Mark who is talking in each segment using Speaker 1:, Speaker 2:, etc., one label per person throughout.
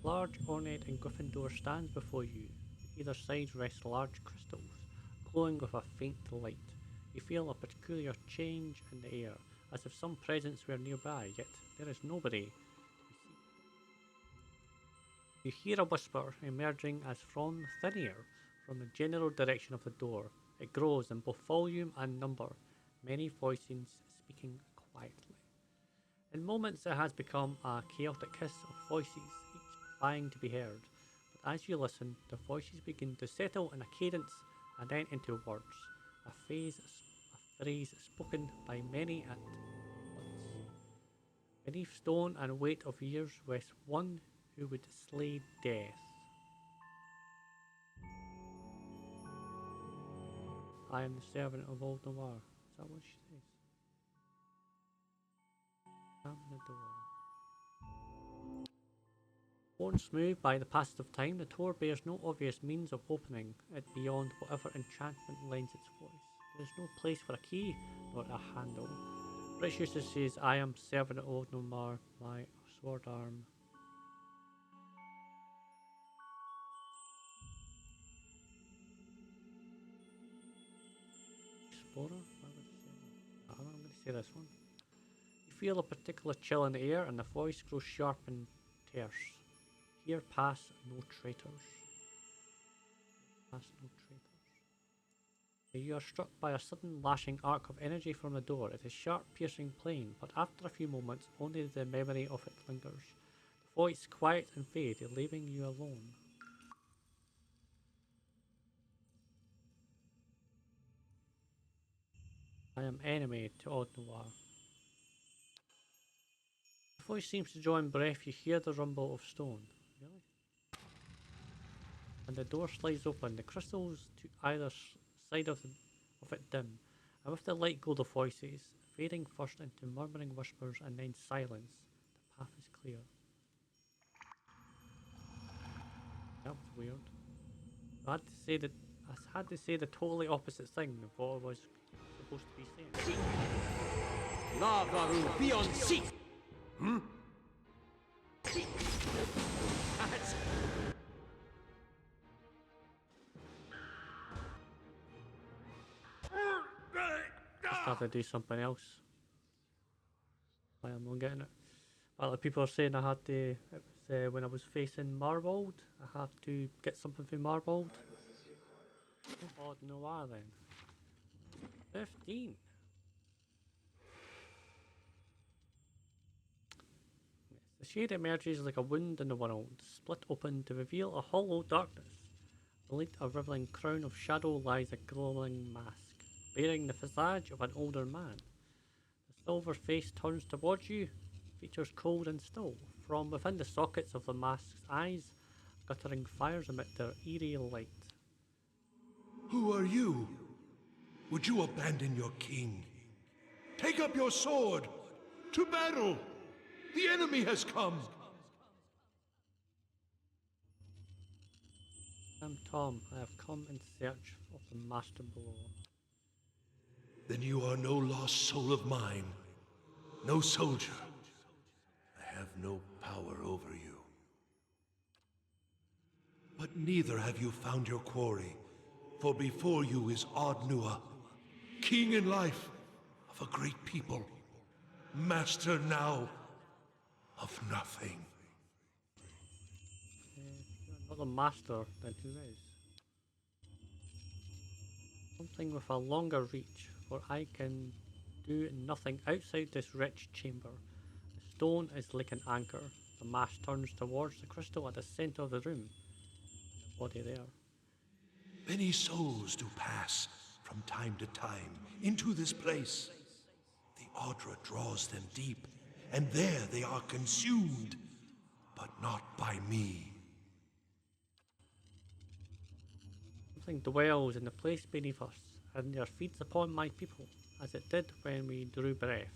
Speaker 1: Large, ornate and griffin door stands before you. Either side rest large crystals, glowing with a faint light. You feel a peculiar change in the air, as if some presence were nearby, yet there is nobody. You hear a whisper emerging as from thin air, from the general direction of the door. It grows in both volume and number, many voices speaking quietly. In moments it has become a chaotic hiss of voices, each vying to be heard. But as you listen, the voices begin to settle in a cadence and then into words, a phrase spoken by many at once. Beneath stone and weight of years rests one who would slay death. I am the servant of old Noir. Is that what she says? Open the door. Worn smooth by the passage of time, the door bears no obvious means of opening it beyond whatever enchantment lends its voice. There is no place for a key, nor a handle. Richard says, I am servant of old Noir, my sword arm. Explorer? I'm going to say this one. You feel a particular chill in the air and the voice grows sharp and terse. Here pass no traitors. Pass no traitors. You are struck by a sudden lashing arc of energy from the door. It is sharp, piercing plain, but after a few moments only the memory of it lingers. The voice quiet and fade, leaving you alone. I am enemy to Old Noir. The voice seems to draw in breath. You hear the rumble of stone. Really? And the door slides open. The crystals to either side of it dim, and with the light glow the voices, fading first into murmuring whispers and then silence. The path is clear. That was weird. I had to say the totally opposite thing of what I was supposed to be saying.
Speaker 2: Lavaru beyond sea. Hmm?
Speaker 1: I have to do something else. Why I'm not getting it. Well, people are saying I had to, it was, when I was facing Marbold, I had to get something from Marbold. Oh, Noir then. 15. The shade emerges like a wound in the world, split open to reveal a hollow darkness. Beneath a rippling crown of shadow lies a glowing mask, bearing the visage of an older man. The silver face turns towards you, features cold and still. From within the sockets of the mask's eyes, guttering fires emit their eerie light.
Speaker 3: Who are you? Would you abandon your king? Take up your sword! To battle! The enemy has come!
Speaker 1: I'm Tom. I have come in search of the Master below.
Speaker 3: Then you are no lost soul of mine. No soldier. I have no power over you. But neither have you found your quarry, for before you is Caed Nua, king in life of a great people, master now of nothing.
Speaker 1: If you're not the master, then who is? Something with a longer reach, for I can do nothing outside this rich chamber. The stone is like an anchor. The mask turns towards the crystal at the center of the room. The body there.
Speaker 3: Many souls do pass from time to time into this place. The Outtro draws them deep, and there they are consumed, but not by me.
Speaker 1: Something dwells in the place beneath us, and there feeds upon my people, as it did when we drew breath.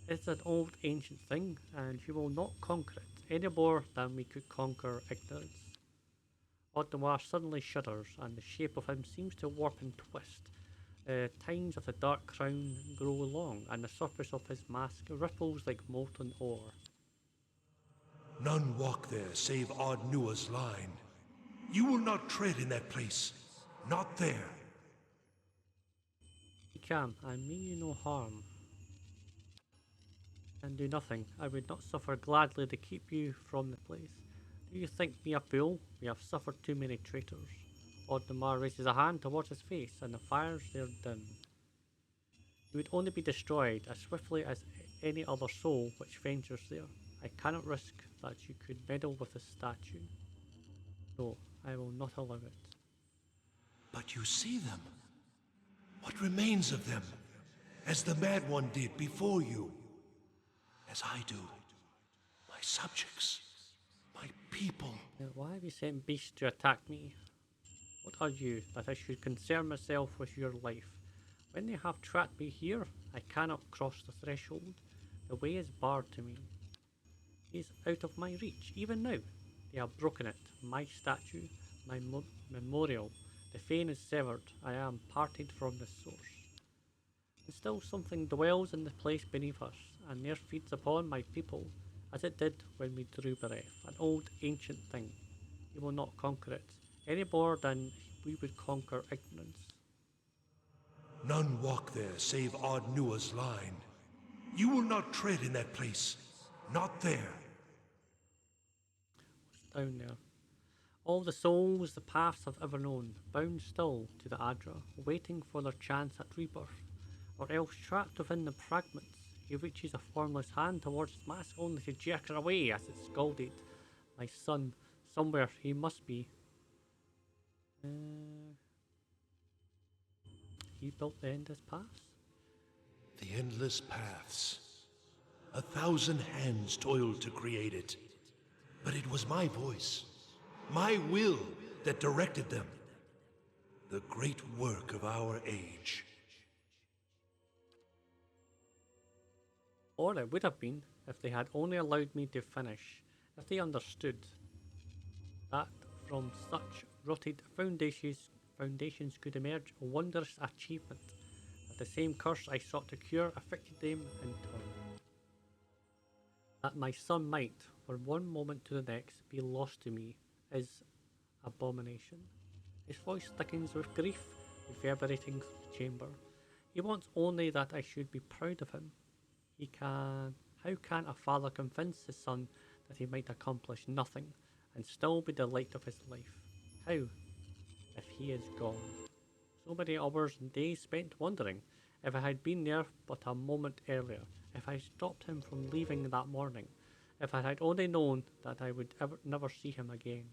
Speaker 1: It's an old ancient thing, and we will not conquer it, any more than we could conquer ignorance. Caed Nua suddenly shudders, and the shape of him seems to warp and twist. The tines of the dark crown grow long, and the surface of his mask ripples like molten ore.
Speaker 3: None walk there save Caed Nua's line. You will not tread in that place. Not there.
Speaker 1: Be calm, I mean you no harm. And do nothing. I would not suffer gladly to keep you from the place. Do you think me a fool? We have suffered too many traitors. Caed Nua raises a hand towards his face, and the fires there dim. You would only be destroyed as swiftly as any other soul which ventures there. I cannot risk that you could meddle with the statue. No, I will not allow it.
Speaker 3: But you see them. What remains of them? As the Mad One did before you. As I do. My subjects. My people.
Speaker 1: Now, why have you sent beasts to attack me? What are you, that I should concern myself with your life? When they have trapped me here, I cannot cross the threshold. The way is barred to me. It is out of my reach, even now. They have broken it. My statue, my memorial. The fane is severed. I am parted from the source. And still something dwells in the place beneath us, and there feeds upon my people, as it did when we drew breath. An old ancient thing. We will not conquer it, any more than we would conquer ignorance.
Speaker 3: None walk there save Caed Nua's line. You will not tread in that place. Not there.
Speaker 1: What's down there? All the souls the paths have ever known, bound still to the Adra, waiting for their chance at rebirth, or else trapped within the fragments. He reaches a formless hand towards his mask only to jerk it away as it scalded. My son, somewhere he must be. He built the endless paths?
Speaker 3: The endless paths. 1,000 hands toiled to create it. But it was my voice, my will, that directed them. The great work of our age.
Speaker 1: Or it would have been if they had only allowed me to finish, if they understood that from such rotted foundations could emerge a wondrous achievement, that the same curse I sought to cure affected them in turn. That my son might, from one moment to the next, be lost to me is abomination. His voice thickens with grief, reverberating through the chamber. He wants only that I should be proud of him. How can a father convince his son that he might accomplish nothing and still be the light of his life? How, if he is gone? So many hours and days spent wondering. If I had been there but a moment earlier, if I stopped him from leaving that morning, if I had only known that I would never see him again.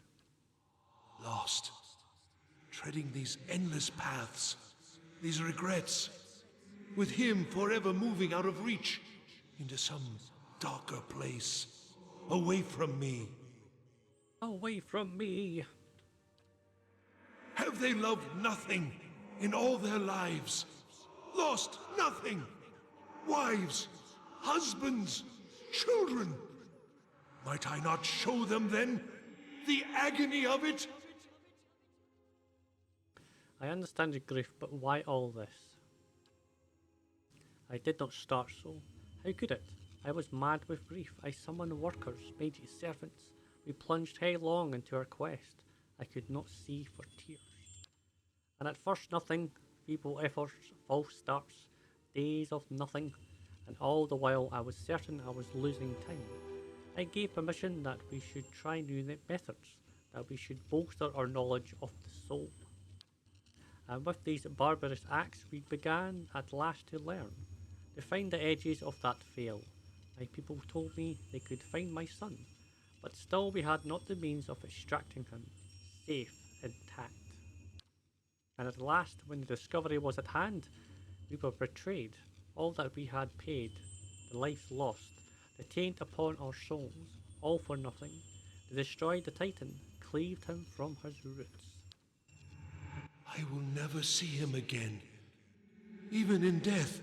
Speaker 3: Lost, treading these endless paths, these regrets, with him forever moving out of reach, into some darker place, away from me.
Speaker 1: Away from me!
Speaker 3: Have they loved nothing in all their lives? Lost nothing? Wives, husbands, children? Might I not show them then the agony of it?
Speaker 1: I understand your grief, but why all this? I did not start so. How could it? I was mad with grief. I summoned workers, made you servants. We plunged headlong into our quest. I could not see for tears. And at first nothing, feeble efforts, false starts, days of nothing, and all the while I was certain I was losing time. I gave permission that we should try new methods, that we should bolster our knowledge of the soul. And with these barbarous acts we began at last to learn, to find the edges of that veil. My people told me they could find my son, but still we had not the means of extracting him, safe, intact. And at last, when the discovery was at hand, we were betrayed. All that we had paid, the lives lost, the taint upon our souls, all for nothing. They destroyed the Titan, cleaved him from his roots.
Speaker 3: I will never see him again. Even in death,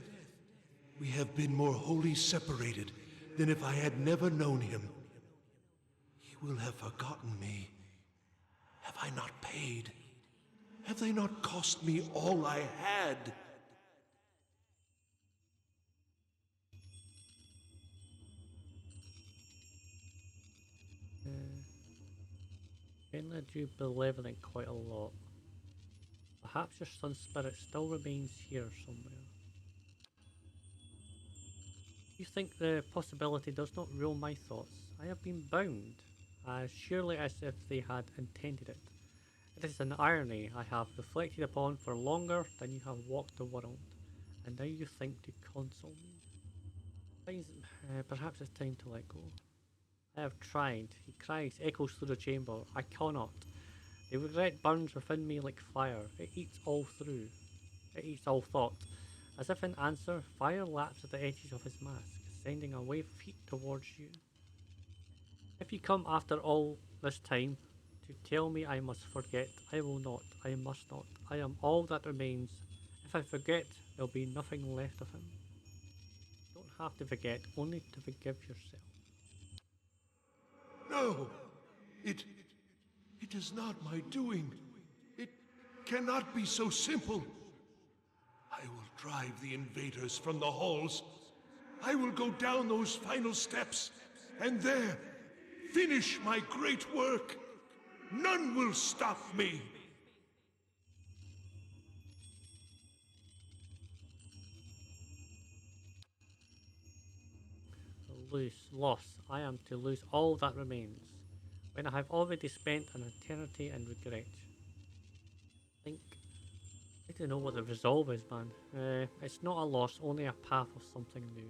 Speaker 3: we have been more wholly separated than if I had never known him. He will have forgotten me. Have I not paid? Have they not cost me all I had?
Speaker 1: Mainly I do believe in it quite a lot. Perhaps your sun spirit still remains here somewhere. You think the possibility does not rule my thoughts? I have been bound, as surely as if they had intended it. It is an irony I have reflected upon for longer than you have walked the world, and now you think to console me. Perhaps it's time to let go. I have tried, he cries, echoes through the chamber. I cannot. The regret burns within me like fire. It eats all through. It eats all thought. As if in answer, fire laps at the edges of his mask, sending a wave of heat towards you. If you come after all this time to tell me I must forget, I will not. I must not. I am all that remains. If I forget, there'll be nothing left of him. You don't have to forget, only to forgive yourself.
Speaker 3: No! It... it is not my doing. It cannot be so simple. I will drive the invaders from the halls. I will go down those final steps, and there, finish my great work. None will stop me.
Speaker 1: Loss. I am to lose all that remains, when I have already spent an eternity in regret. Think. I don't know what the resolve is, man. It's not a loss, only a path of something new.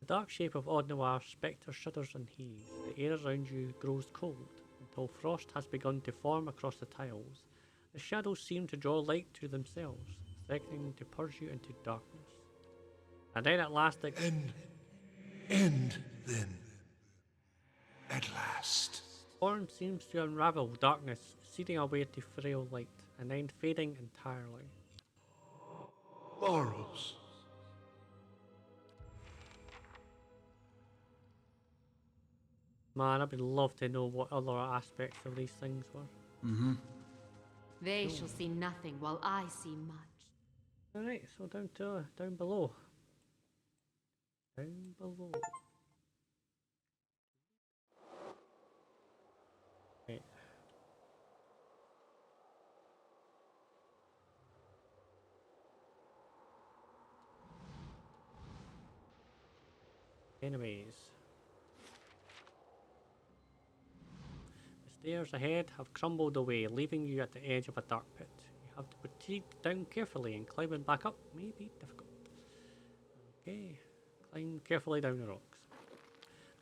Speaker 1: The dark shape of Caed Nua spectre shudders and heaves. The air around you grows cold, until frost has begun to form across the tiles. The shadows seem to draw light to themselves, threatening to purge you into darkness. And then at last it
Speaker 3: End, then. At last.
Speaker 1: storm seems to unravel darkness, seeding away to frail light, and then fading entirely.
Speaker 3: Morals.
Speaker 1: Man, I would love to know what other aspects of these things were.
Speaker 4: They shall see nothing while I see much.
Speaker 1: Alright, so down below. Down below. Right. Anyways. The stairs ahead have crumbled away, leaving you at the edge of a dark pit. You have to proceed down carefully, and climbing back up may be difficult. Okay, climb carefully down the rocks.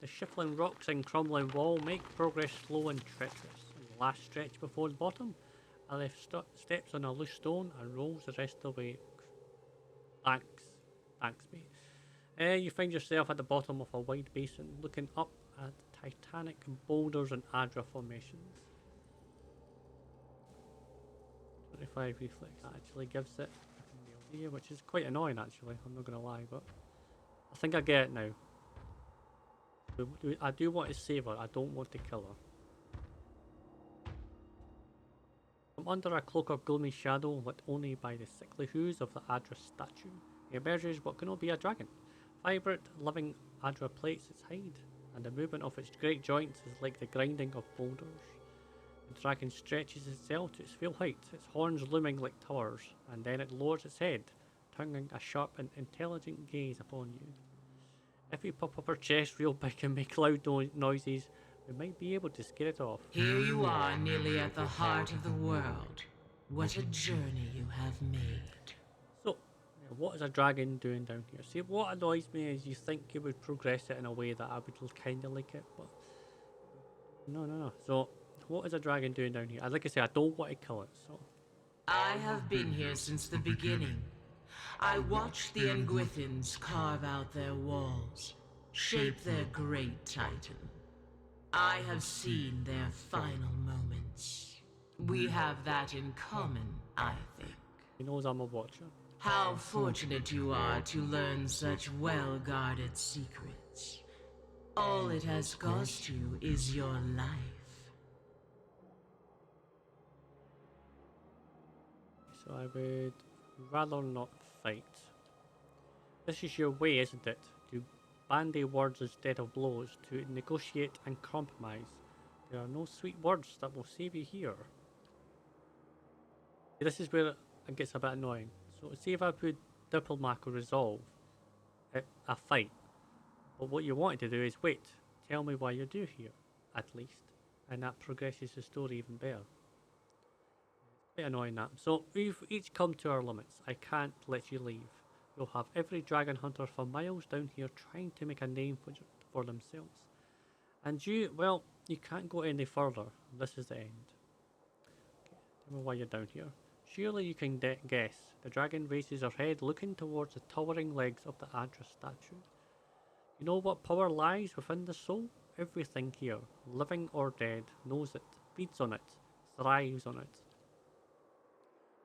Speaker 1: The shuffling rocks and crumbling wall make progress slow and treacherous. On the last stretch before the bottom, I left steps on a loose stone and rolls the rest of the way. Thanks mate. You find yourself at the bottom of a wide basin, looking up at titanic boulders and Adra formations. 25 reflex actually gives it the idea, which is quite annoying actually, I'm not going to lie, but I think I get it now. I do want to save her, I don't want to kill her. From under a cloak of gloomy shadow, lit only by the sickly hues of the Adra statue, emerges what cannot be a dragon. Vibrant, living Adra plates its hide, and the movement of its great joints is like the grinding of boulders. The dragon stretches itself to its full height, its horns looming like towers, and then it lowers its head, turning a sharp and intelligent gaze upon you. If we pop up her chest real big and make loud noises, we might be able to scare it off.
Speaker 5: Here you are, nearly at the heart of the world. What a journey you have made.
Speaker 1: So, what is a dragon doing down here? See, what annoys me is you think you would progress it in a way that I would kind of like it, but no. So, what is a dragon doing down here? Like I say, I don't want to kill it, so.
Speaker 5: I have been here since the beginning. I watched the Engwithins carve out their walls, shape their great titan. I have seen their final moments. We have that in common, I think.
Speaker 1: He knows I'm a watcher.
Speaker 5: How fortunate you are to learn such well-guarded secrets. All it has cost you is your life.
Speaker 1: So I would rather not fight. This is your way, isn't it? To bandy words instead of blows, to negotiate and compromise. There are no sweet words that will save you here. This is where it gets a bit annoying. So see if I put diplomat or resolve a fight. But what you wanted to do is wait. Tell me why you're due here, at least. And that progresses the story even better. Quite annoying that. So we've each come to our limits. I can't let you leave. You'll have every dragon hunter for miles down here trying to make a name for themselves. And you, well, you can't go any further. This is the end. Okay, tell me why you're down here. Surely you can guess. The dragon raises her head, looking towards the towering legs of the Adra statue. You know what power lies within the soul? Everything here, living or dead, knows it, feeds on it, thrives on it.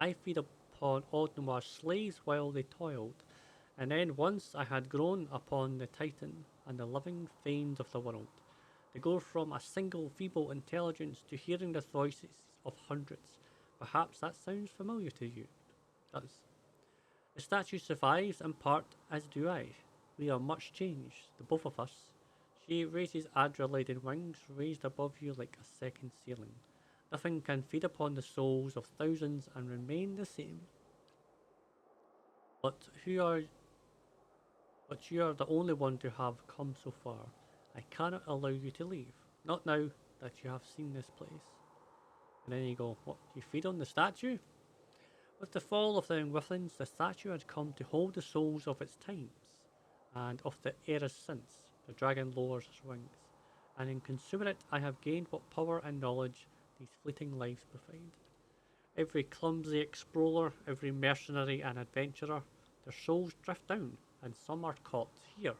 Speaker 1: I feed upon Outtno's slaves while they toiled, and then once I had grown upon the Titan and the living fiends of the world. They go from a single feeble intelligence to hearing the voices of hundreds. Perhaps that sounds familiar to you. It does. The statue survives in part, as do I. We are much changed, the both of us. She raises Adra-laden wings, raised above you like a second ceiling. Nothing can feed upon the souls of thousands and remain the same. But you are the only one to have come so far. I cannot allow you to leave. Not now that you have seen this place. And then you go, what, you feed on the statue? With the fall of the Engwithins, the statue had come to hold the souls of its times, and of the eras since. The dragon lowers his wings, and in consuming it I have gained what power and knowledge these fleeting lives provide. Every clumsy explorer, every mercenary and adventurer, their souls drift down, and some are caught here,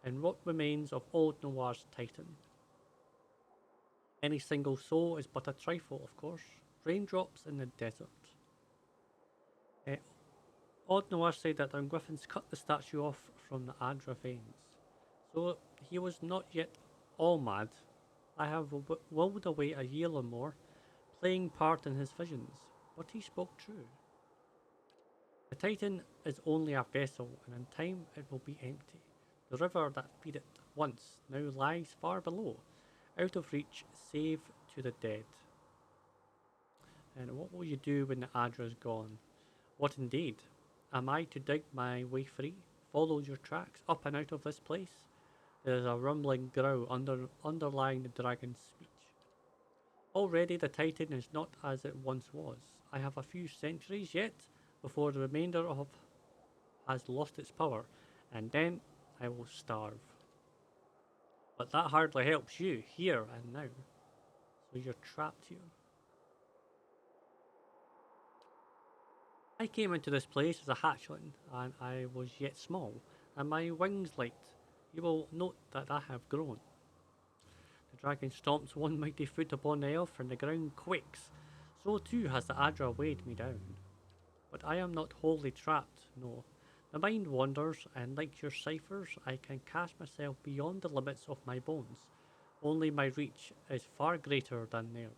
Speaker 1: in what remains of Outtno's Titan. Any single soul is but a trifle, of course, raindrops in the desert. Outtno said that the Engwithins cut the statue off from the Adra veins, so he was not yet all mad. I have willed away a year or more, playing part in his visions, but he spoke true. The Titan is only a vessel, and in time it will be empty. The river that fed it once now lies far below, out of reach save to the dead. And what will you do when the Adra is gone? What indeed? Am I to dig my way free, follow your tracks up and out of this place? There is a rumbling growl underlying the dragon's speech. Already the Titan is not as it once was. I have a few centuries yet before the remainder of has lost its power, and then I will starve. But that hardly helps you here and now. So you're trapped here. I came into this place as a hatchling, and I was yet small, and my wings light. You will note that I have grown. The dragon stomps one mighty foot upon the elf, and the ground quakes. So too has the Adra weighed me down. But I am not wholly trapped, no. The mind wanders, and like your ciphers, I can cast myself beyond the limits of my bones. Only my reach is far greater than theirs.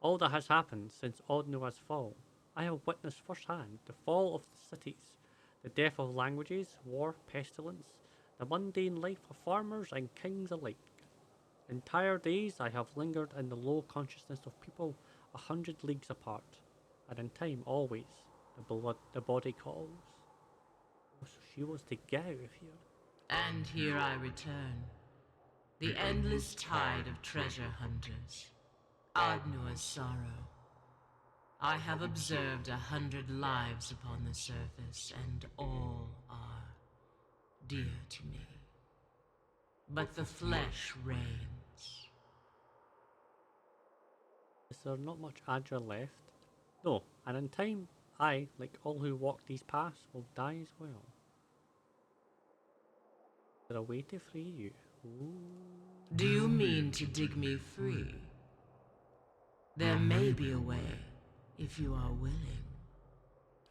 Speaker 1: All that has happened since Outtno's fall, I have witnessed firsthand the fall of the cities, the death of languages, war, pestilence, the mundane life of farmers and kings alike. Entire days I have lingered in the low consciousness of people 100 leagues apart, and in time always the body calls. So she was to get out of here.
Speaker 5: And here I return. The endless tide of treasure hunters. Outtno's sorrow. I have observed 100 lives upon the surface, and all are dear to me. But the flesh reigns.
Speaker 1: Is there not much Adra left? No, and in time, I, like all who walk these paths, will die as well. Is there a way to free you? Ooh.
Speaker 5: Do you mean to dig me free? There may be a way, if you are willing.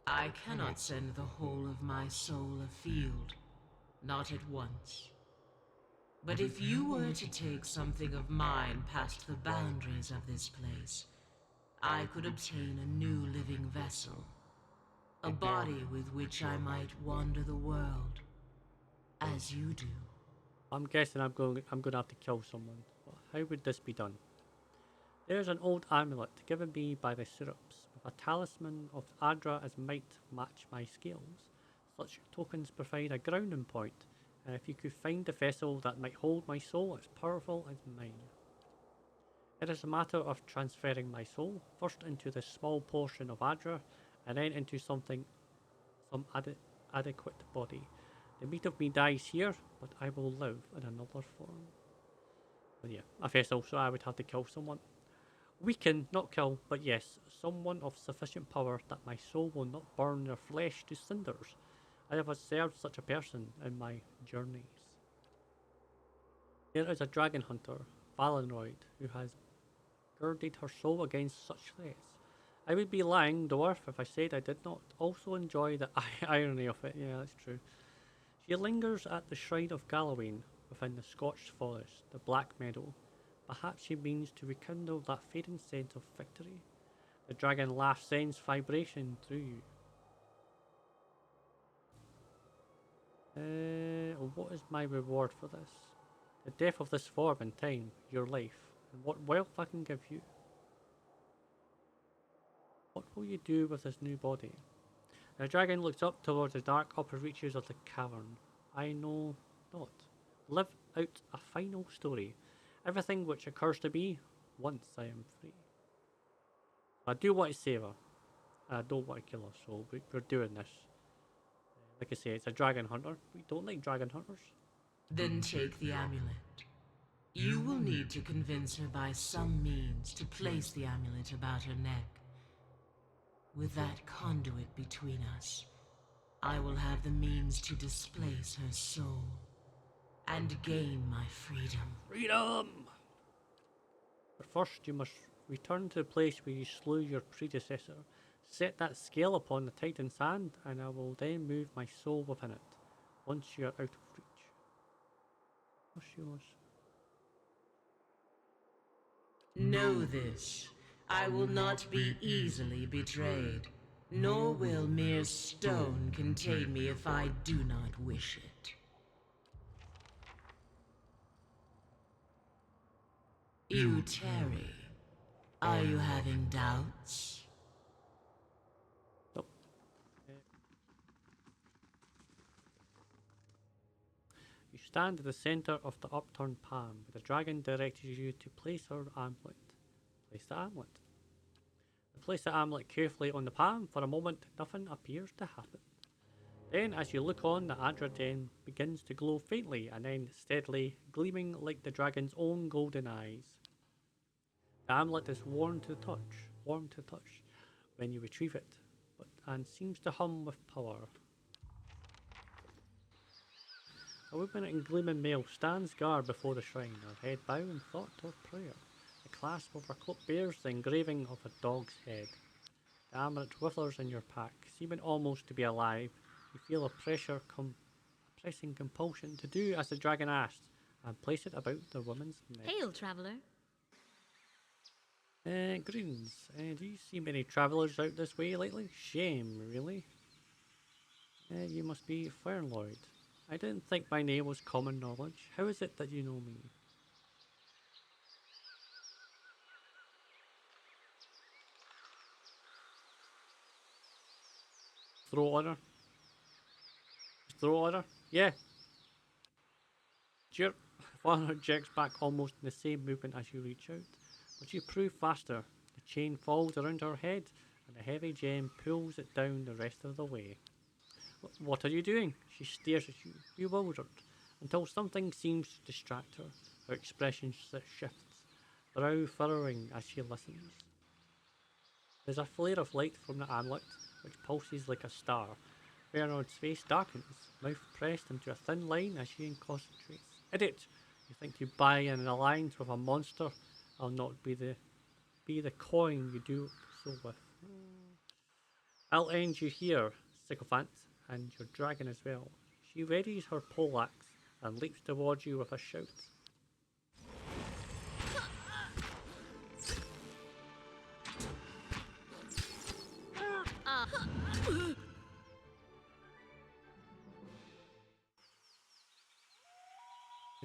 Speaker 5: I cannot send the whole of my soul afield, not at once. But if you were to take something of mine past the boundaries of this place, I could obtain a new living vessel. A body with which I might wander the world, as you do.
Speaker 1: I'm guessing I'm going to have to kill someone. How would this be done? There's an old amulet given me by the syrups, with a talisman of Adra as might match my scales. Such tokens provide a grounding point, and if you could find a vessel that might hold my soul as powerful as mine. It is a matter of transferring my soul, first into this small portion of Adra, and then into some adequate body. The meat of me dies here, but I will live in another form. But yeah, a vessel, so I would have to kill someone. Weaken, not kill, but yes, someone of sufficient power that my soul will not burn their flesh to cinders. I have observed such a person in my journeys. There is a dragon hunter, Falanroed, who has girded her soul against such threats. I would be lying, dwarf, if I said I did not also enjoy the irony of it. Yeah, that's true. She lingers at the shrine of Gallowayne, within the scorched forest, the Black Meadow. Perhaps she means to rekindle that fading sense of victory. The dragon laugh sends vibration through you. What is my reward for this? The death of this form in time, your life, and what wealth I can give you. What will you do with this new body? The dragon looks up towards the dark upper reaches of the cavern. I know not. Live out a final story. Everything which occurs to me, once I am free. I do want to save her. I don't want to kill her, so we're doing this. Like I say, it's a dragon hunter. We don't like dragon hunters.
Speaker 5: Then take the amulet. You will need to convince her by some means to place the amulet about her neck. With that conduit between us, I will have the means to displace her soul and gain my freedom.
Speaker 1: Freedom! But first you must return to the place where you slew your predecessor. Set that scale upon the Titan's hand, and I will then move my soul within it, once you are out of reach. What's yours?
Speaker 5: Know this. I will not be easily betrayed, nor will mere stone contain me if I do not wish it. You tarry. Are you having doubts?
Speaker 1: Nope. You stand at the centre of the upturned palm, where the dragon directs you to place her amulet. Place the amulet. Place the amulet carefully on the palm. For a moment, nothing appears to happen. Then, as you look on, the Adra begins to glow faintly and then steadily, gleaming like the dragon's own golden eyes. The amulet is warm to touch when you retrieve it, and seems to hum with power. A woman in gleaming mail stands guard before the shrine, her head bowed in thought or prayer. The clasp of her cloak bears the engraving of a dog's head. The amulet withers in your pack, seeming almost to be alive. You feel a pressing compulsion to do as the dragon asked, and place it about the woman's neck.
Speaker 4: Hail, traveller.
Speaker 1: Greetings. Do you see many travellers out this way lately? Shame, really. You must be Falanroed. I didn't think my name was common knowledge. How is it that you know me? Throw order. Throw order? Yeah. Jerk. Falanroed jerks back almost in the same movement as you reach out. But you prove faster. The chain falls around her head, and the heavy gem pulls it down the rest of the way. What are you doing? She stares at you, bewildered, until something seems to distract her. Her expression shifts, brow furrowing as she listens. There's a flare of light from the amulet, which pulses like a star. Falanroed's face darkens, mouth pressed into a thin line as she concentrates. Idiot! You think you buy an alliance with a monster? I'll not be the coin you do so with. I'll end you here, sycophant, and your dragon as well. She readies her poleaxe and leaps towards you with a shout.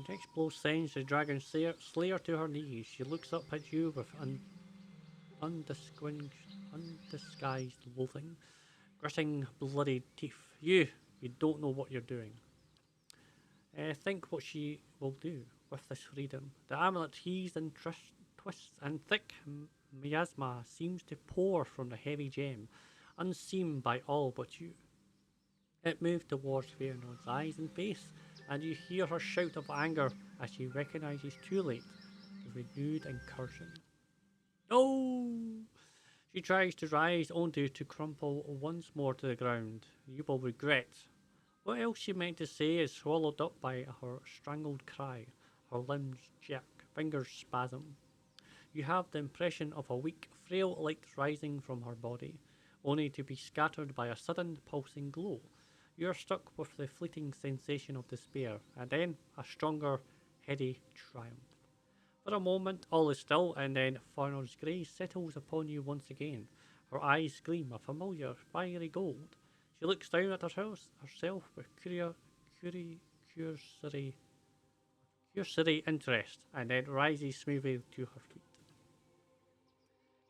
Speaker 1: The next blow sends the dragon slayer to her knees. She looks up at you with undisguised loathing, gritting bloody teeth. You don't know what you're doing. Think what she will do with this freedom. The amulet heaves and twists, and thick miasma seems to pour from the heavy gem, unseen by all but you. It moved towards Falanroed's eyes and face, and you hear her shout of anger as she recognises too late the renewed incursion. Oh! She tries to rise only to crumple once more to the ground. You will regret. What else she meant to say is swallowed up by her strangled cry. Her limbs jerk, fingers spasm. You have the impression of a weak, frail light rising from her body, only to be scattered by a sudden pulsing glow. You are struck with the fleeting sensation of despair, and then a stronger, heady triumph. For a moment all is still, and then Falanroed's gaze settles upon you once again. Her eyes gleam a familiar, fiery gold. She looks down at herself with cursory interest, and then rises smoothly to her feet.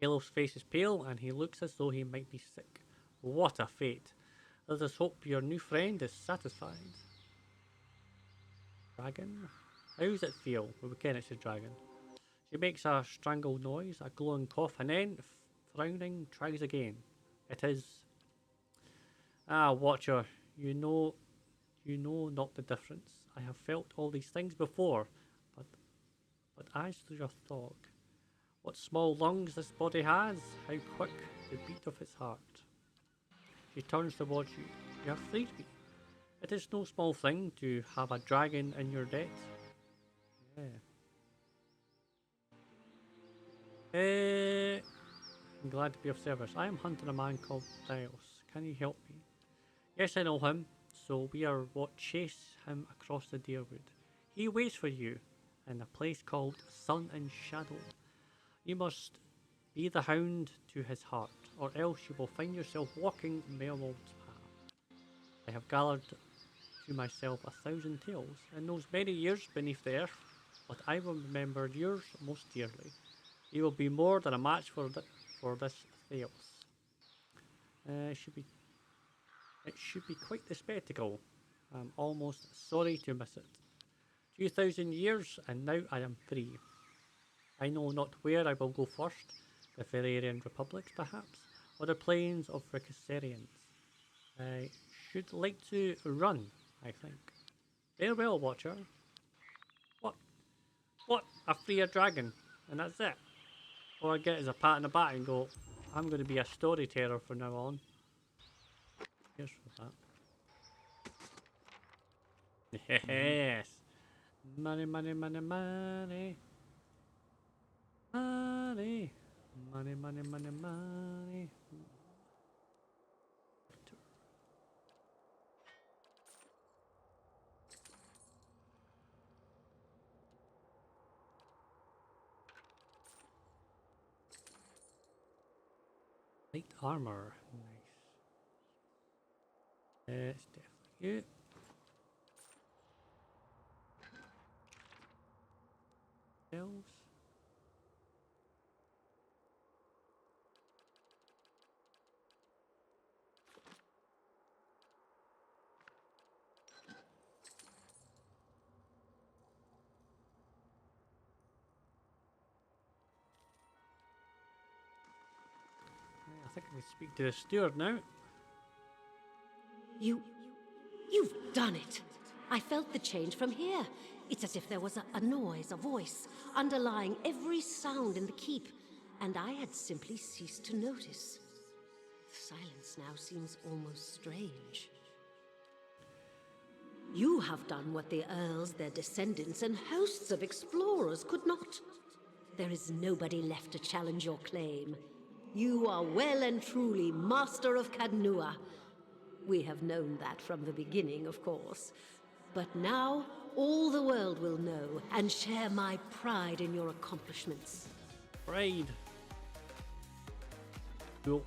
Speaker 1: Caleb's face is pale, and he looks as though he might be sick. What a fate! Let us hope your new friend is satisfied. Dragon? How does it feel? Well, we can, it's a dragon. She makes a strangled noise, a glowing cough, and then, frowning, tries again. It is... Ah, Watcher, you know not the difference. I have felt all these things before, but as to your thought, what small lungs this body has, how quick the beat of its heart. She turns towards you. You have freed me. It is no small thing to have a dragon in your debt. Yeah. I'm glad to be of service. I am hunting a man called Dios. Can you help me? Yes, I know him, so we are what chase him across the Deerwood. He waits for you in a place called Sun and Shadow. You must be the hound to his heart, or else you will find yourself walking Merwold's path. I have gathered to myself 1,000 tales in those many years beneath the earth, but I will remember yours most dearly. You will be more than a match for this Theos. It should be quite the spectacle. I'm almost sorry to miss it. 2,000 years, and now I am free. I know not where I will go first, the Valerian Republics perhaps, or the plains of Ricassarians. I should like to run, I think. Farewell, Watcher. What? I free a dragon, and that's it? All I get is a pat on the back and go, I'm going to be a storyteller from now on. Here's for that. Yes! Money, money, money, money. Money. Money, money, money, money. Light armor. Nice. It's definitely it. Elves. I think I can speak to the steward now.
Speaker 6: You've done it. I felt the change from here. It's as if there was a noise, a voice, underlying every sound in the keep, and I had simply ceased to notice. The silence now seems almost strange. You have done what the Earls, their descendants, and hosts of explorers could not. There is nobody left to challenge your claim. You are well and truly master of Caed Nua. We have known that from the beginning, of course. But now, all the world will know and share my pride in your accomplishments.
Speaker 1: Pride. Cool.